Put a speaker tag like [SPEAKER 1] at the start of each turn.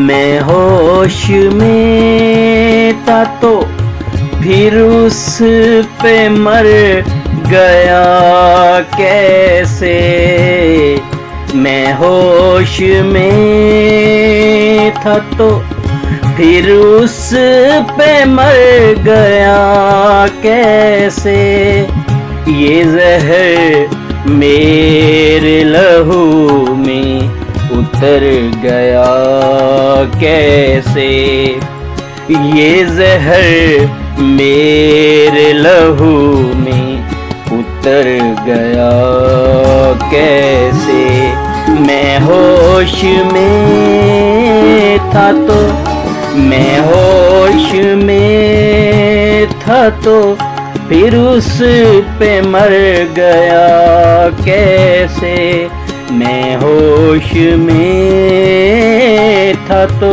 [SPEAKER 1] मैं होश में था तो फिर उस पे मर गया कैसे। मैं होश में था तो फिर उस पे मर गया कैसे। ये जहर मेरे लहू में उतर गया कैसे। ये जहर मेरे लहू में उतर गया कैसे। मैं होश में था तो मैं होश में था तो फिर उस पे मर गया कैसे। मैं होश में था तो